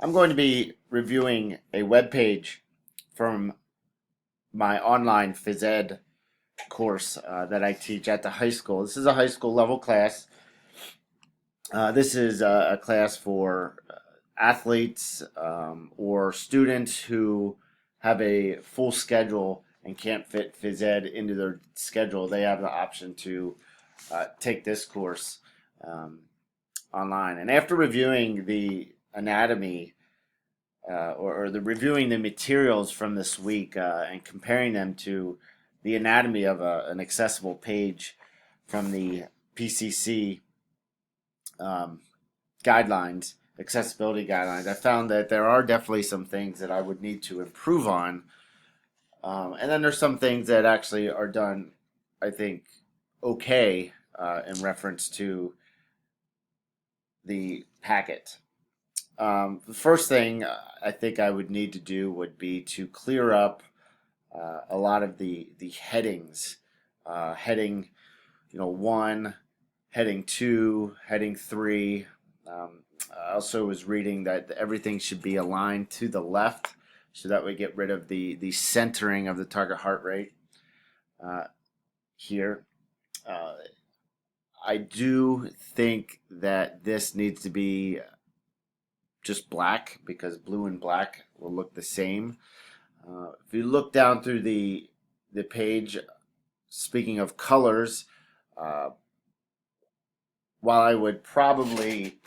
I'm going to be reviewing a web page from my online phys ed course that I teach at the high school. This is a high school level class. This is a class for athletes or students who have a full schedule and can't fit phys ed into their schedule. They have the option to take this course um, online. And after reviewing the anatomy or the reviewing the materials from this week and comparing them to the anatomy of an accessible page from the PCC um, guidelines, accessibility guidelines, I found that there are definitely some things that I would need to improve on. And then there's some things that actually are done, I think, okay in reference to the packet. The first thing I think I would need to do would be to clear up a lot of the headings. Heading, one, heading two, heading three. I also was reading that everything should be aligned to the left, so that we get rid of the centering of the target heart rate here. I do think that this needs to be just black because blue and black will look the same. If you look down through the page, speaking of colors, while I would probably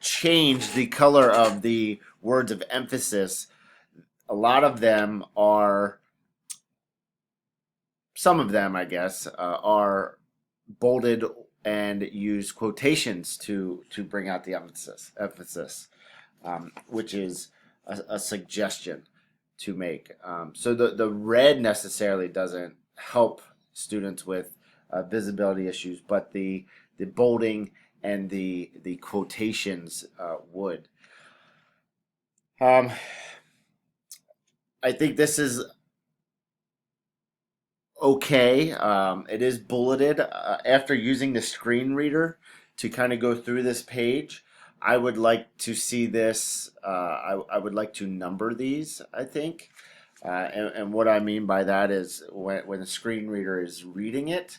change the color of the words of emphasis, a lot of them are, some of them, I guess, are bolded and use quotations to bring out the emphasis. Which is a suggestion to make. So the red necessarily doesn't help students with visibility issues, but the bolding and the quotations would. I think this is okay. It is bulleted. After using the screen reader to kind of go through this page, I would like to see this. I would like to number these, I think. And what I mean by that is when the screen reader is reading it,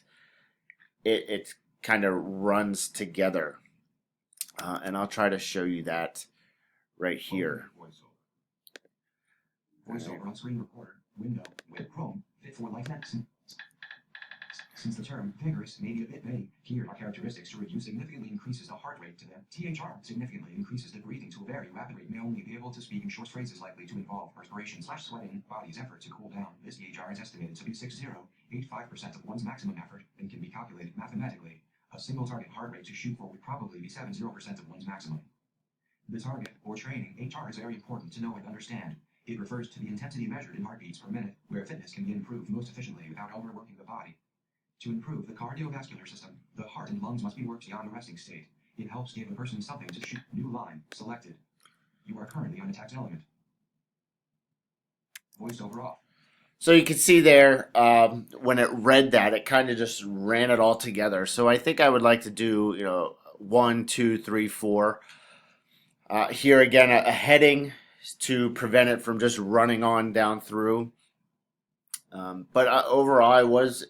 it kind of runs together. And I'll try to show you that right here. VoiceOver on screen recorder. Window. With Chrome. Fit for life next. Since the term vigorous may be a bit vague, here are characteristics to review. Significantly increases the heart rate to the THR. Significantly increases the breathing to a very rapid rate. May only be able to speak in short phrases likely to involve perspiration/sweating, body's effort to cool down. This THR is estimated to be 60.85% of one's maximum effort and can be calculated mathematically. A single target heart rate to shoot for would probably be 70% of one's maximum. The target, or training, HR is very important to know and understand. It refers to the intensity measured in heartbeats per minute, where fitness can be improved most efficiently without overworking the body. To improve the cardiovascular system, the heart and lungs must be worked beyond a resting state. It helps give a person something to shoot. New line, selected. You are currently on a text element. VoiceOver off. So you can see there, when it read that, it kind of just ran it all together. So I think I would like to do, 1, 2, 3, 4. Here again, a heading to prevent it from just running on down through. But overall, I was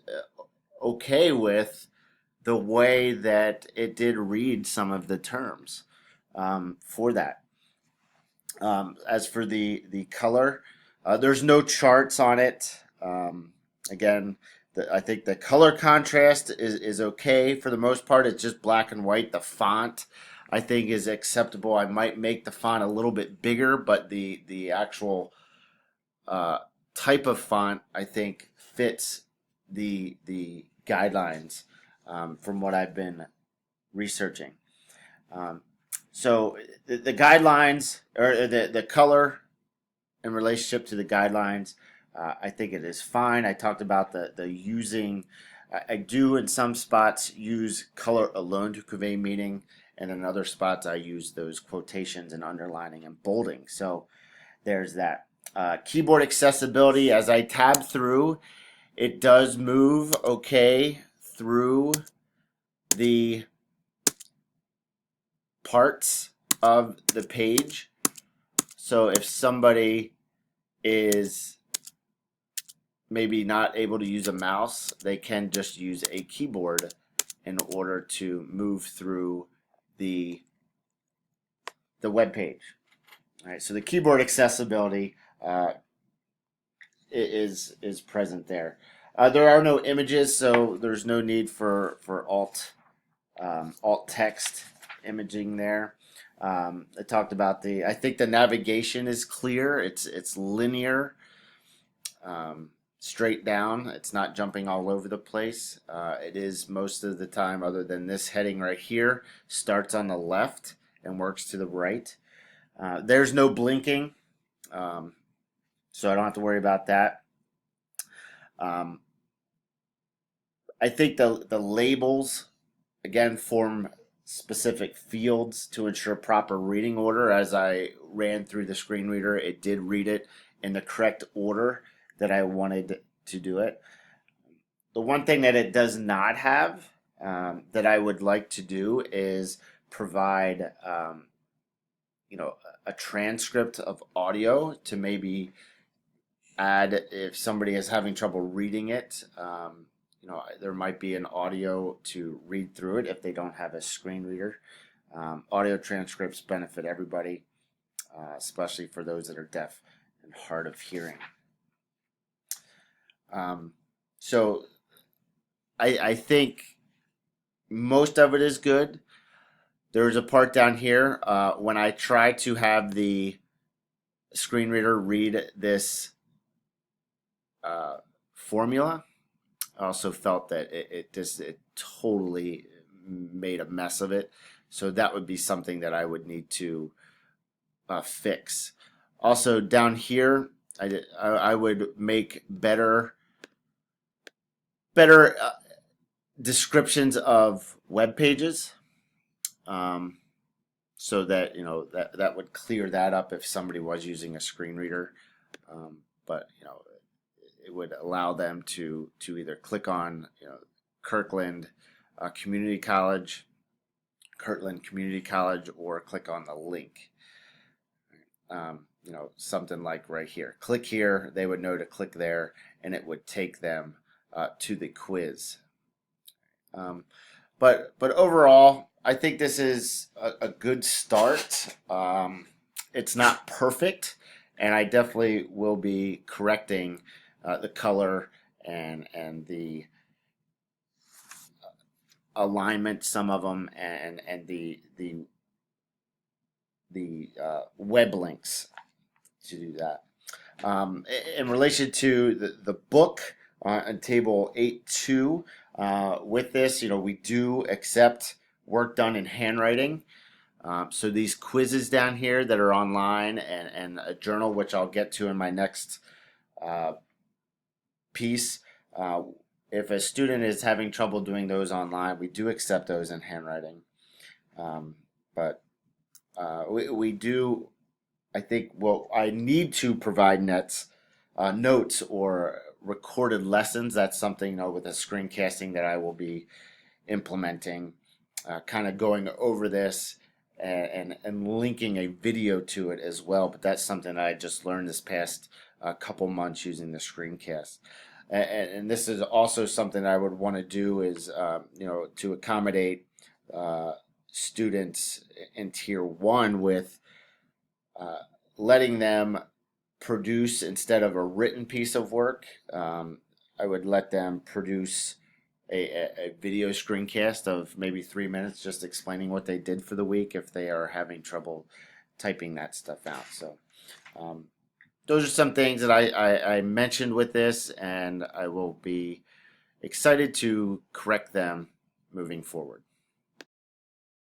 okay with the way that it did read some of the terms for that. As for the color, there's no charts on it. Again, I think the color contrast is okay for the most part. It's just black and white. The font, I think, is acceptable. I might make the font a little bit bigger, but the actual type of font, I think, fits the guidelines from what I've been researching. So the guidelines, or the color in relationship to the guidelines, I think it is fine. I talked about the using. I do in some spots use color alone to convey meaning, and in other spots I use those quotations and underlining and bolding. So there's that. Keyboard accessibility, as I tab through, it does move okay through the parts of the page. So if somebody is maybe not able to use a mouse, they can just use a keyboard in order to move through the web page. All right, so the keyboard accessibility is present there. There are no images, so there's no need for alt text imaging there. I talked about I think the navigation is clear. It's linear, straight down. It's not jumping all over the place. It is most of the time, other than this heading right here, starts on the left and works to the right. There's no blinking, so I don't have to worry about that. I think the labels again form specific fields to ensure proper reading order. As I ran through the screen reader, it did read it in the correct order that I wanted to do it. The one thing that it does not have that I would like to do is provide a transcript of audio to maybe add if somebody is having trouble reading it. There might be an audio to read through it if they don't have a screen reader. Audio transcripts benefit everybody, especially for those that are deaf and hard of hearing. So I think most of it is good. There's a part down here when I try to have the screen reader read this formula. I also felt that it totally made a mess of it. So that would be something that I would need to fix. Also down here, I would make better descriptions of web pages, so that that would clear that up if somebody was using a screen reader. But it would allow them to either click on Kirtland Community College, or click on the link. Something like right here. Click here, they would know to click there, and it would take them to the quiz. But overall, I think this is a good start. It's not perfect, and I definitely will be correcting the color and the alignment, some of them, and the web links to do that. In relation to the book on table 8.2, with this, we do accept work done in handwriting. So these quizzes down here that are online and a journal, which I'll get to in my next piece. If a student is having trouble doing those online, we do accept those in handwriting. But we do, I think, I need to provide notes or recorded lessons. That's something, with a screencasting that I will be implementing, kind of going over this and linking a video to it as well. But that's something I just learned this past couple months using the screencast. And this is also something I would want to do is, to accommodate students in tier 1 with letting them produce, instead of a written piece of work, I would let them produce a video screencast of maybe 3 minutes just explaining what they did for the week if they are having trouble typing that stuff out. So those are some things that I mentioned with this, and I will be excited to correct them moving forward.